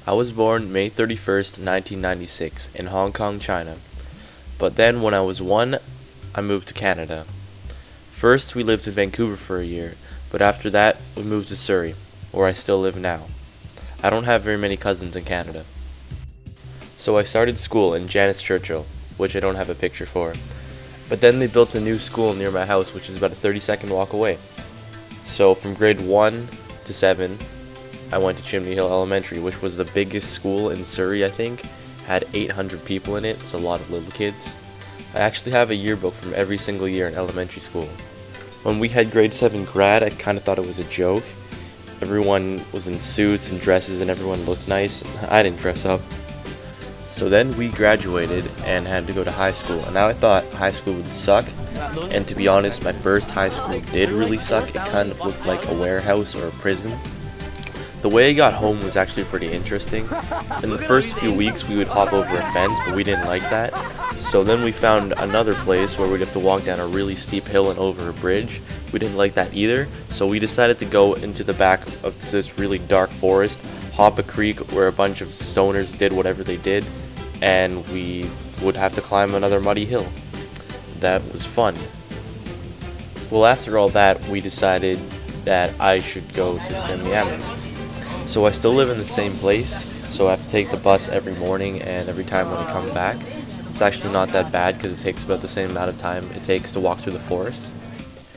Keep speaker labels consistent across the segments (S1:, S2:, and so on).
S1: I was born May 31st, 1996, in Hong Kong, China. But then when I was one, I moved to Canada. First, we lived in Vancouver for a year, but after that, we moved to Surrey, where I still live now. I don't have very many cousins in Canada. So I started school in Janice Churchill, which I don't have a picture for. But then they built a new school near my house, which is about a 30-second walk away. So from grade 1 to 7, I went to Chimney Hill Elementary, which was the biggest school in Surrey, I think. Had 800 people in it, it's a lot of little kids. I actually have a yearbook from every single year in elementary school. When we had grade 7 grad, I kind of thought it was a joke. Everyone was in suits and dresses and everyone looked nice. I didn't dress up. So then we graduated and had to go to high school, and now I thought high school would suck. And to be honest, my first high school did really suck. It kind of looked like a warehouse or a prison. The way I got home was actually pretty interesting. In the first few weeks we would hop over a fence, but we didn't like that. So then we found another place where we'd have to walk down a really steep hill and over a bridge. We didn't like that either, so we decided to go into the back of this really dark forest, hop a creek where a bunch of stoners did whatever they did, and we would have to climb another muddy hill. That was fun. Well, after all that, we decided that I should go to Semiami. So I still live in the same place, so I have to take the bus every morning and every time when I come back. It's actually not that bad because it takes about the same amount of time it takes to walk through the forest.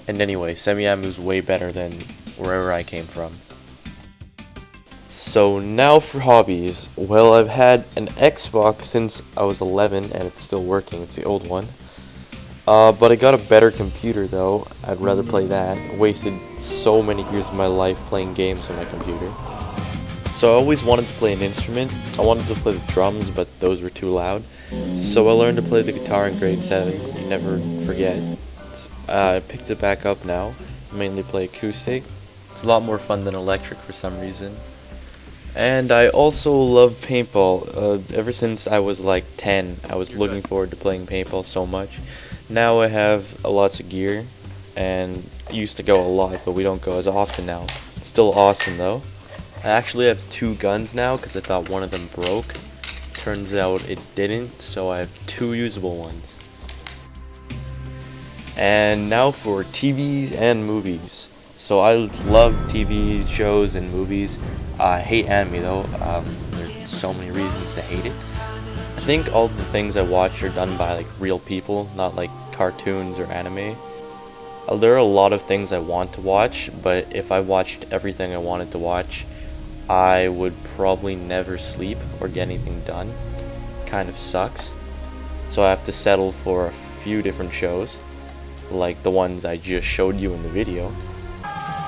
S1: And anyway, Semiami is way better than wherever I came from. So now for hobbies. Well, I've had an Xbox since I was 11 and it's still working. It's the old one. But I got a better computer though. I'd rather play that. I wasted so many years of my life playing games on my computer. So I always wanted to play an instrument. I wanted to play the drums, but those were too loud. So I learned to play the guitar in grade 7. You never forget. I picked it back up now. I mainly play acoustic. It's a lot more fun than electric for some reason. And I also love paintball. Ever since I was like 10, I was looking forward to playing paintball so much. Now I have lots of gear, and I used to go a lot, but we don't go as often now. It's still awesome though. I actually have 2 guns now because I thought one of them broke. Turns out it didn't, so I have 2 usable ones. And now for TVs and movies. So I love TV shows and movies. I hate anime though. There's so many reasons to hate it. I think all the things I watch are done by like real people, not like cartoons or anime. There are a lot of things I want to watch, but if I watched everything I wanted to watch, I would probably never sleep or get anything done. Kind of sucks. So I have to settle for a few different shows, like the ones I just showed you in the video.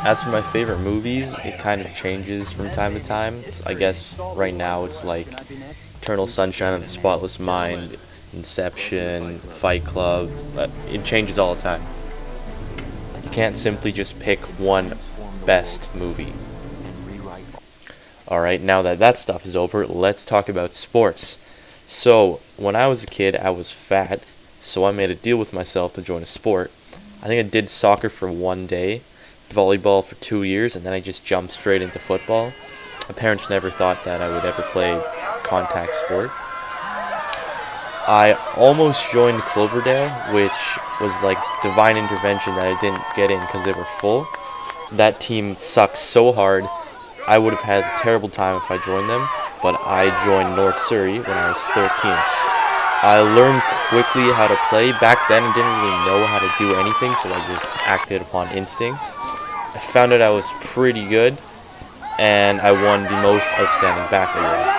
S1: As for my favorite movies, it kind of changes from time to time. I guess right now it's like Eternal Sunshine of the Spotless Mind, Inception, Fight Club. It changes all the time. You can't simply just pick one best movie. Alright, now that that stuff is over, let's talk about sports. So, when I was a kid, I was fat, so I made a deal with myself to join a sport. I think I did soccer for 1 day, volleyball for 2 years, and then I just jumped straight into football. My parents never thought that I would ever play contact sport. I almost joined Cloverdale, which was like divine intervention that I didn't get in because they were full. That team sucks so hard. I would have had a terrible time if I joined them, but I joined North Surrey when I was 13. I learned quickly how to play. Back then I didn't really know how to do anything, so I just acted upon instinct. I found out I was pretty good, and I won the most outstanding back award.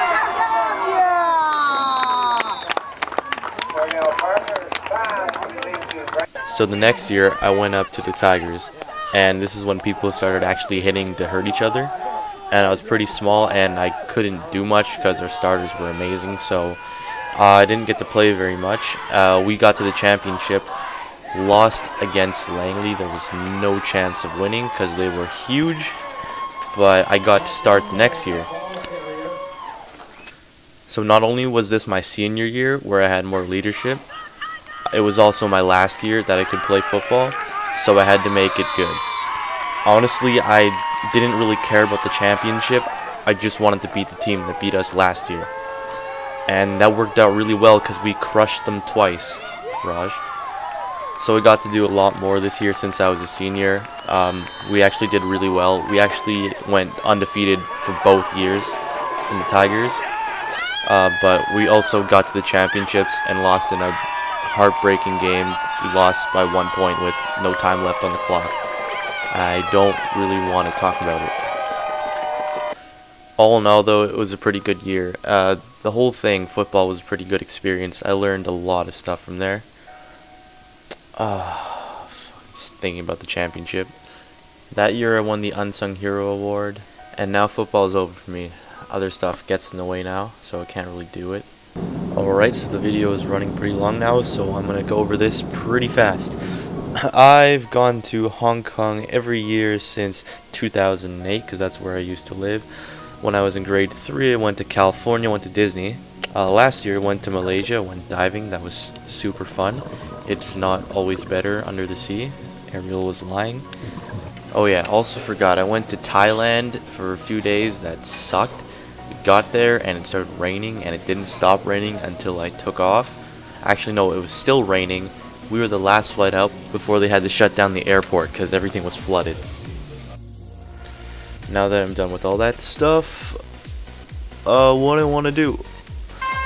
S1: So the next year I went up to the Tigers, and this is when people started actually hitting to hurt each other. And I was pretty small and I couldn't do much because our starters were amazing, so I didn't get to play very much. We got to the championship, lost against Langley. There was no chance of winning because they were huge, but I got to start the next year. So not only was this my senior year where I had more leadership, it was also my last year that I could play football, so I had to make it good. Honestly, I didn't really care about the championship. I just wanted to beat the team that beat us last year. And that worked out really well because we crushed them twice, Raj. So we got to do a lot more this year since I was a senior. We actually did really well. We actually went undefeated for both years in the Tigers. But we also got to the championships and lost in a heartbreaking game. We lost by 1 point with no time left on the clock. I don't really want to talk about it. All in all, though, it was a pretty good year. The whole thing, football, was a pretty good experience. I learned a lot of stuff from there. Just thinking about the championship. That year I won the Unsung Hero Award, and now football is over for me. Other stuff gets in the way now, so I can't really do it. Alright, so the video is running pretty long now, so I'm going to go over this pretty fast. I've gone to Hong Kong every year since 2008, because that's where I used to live. When I was in grade 3, I went to California, went to Disney. Last year I went to Malaysia, went diving. That was super fun. It's not always better under the sea. Ariel was lying. Oh yeah, also forgot, I went to Thailand for a few days. That sucked. We got there and it started raining, and it didn't stop raining until I took off. Actually no, it was still raining. We were the last flight out before they had to shut down the airport because everything was flooded. Now that I'm done with all that stuff, what I want to do?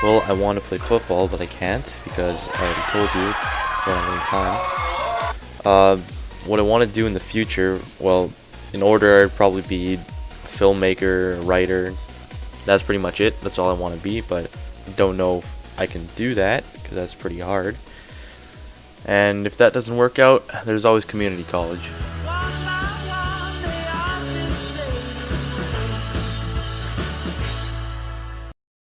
S1: Well, I want to play football, but I can't because I already told you running out of time. What I want to do in the future, well, in order, I'd probably be a filmmaker, a writer. That's pretty much it. That's all I want to be, but I don't know if I can do that because that's pretty hard. And if that doesn't work out, there's always community college.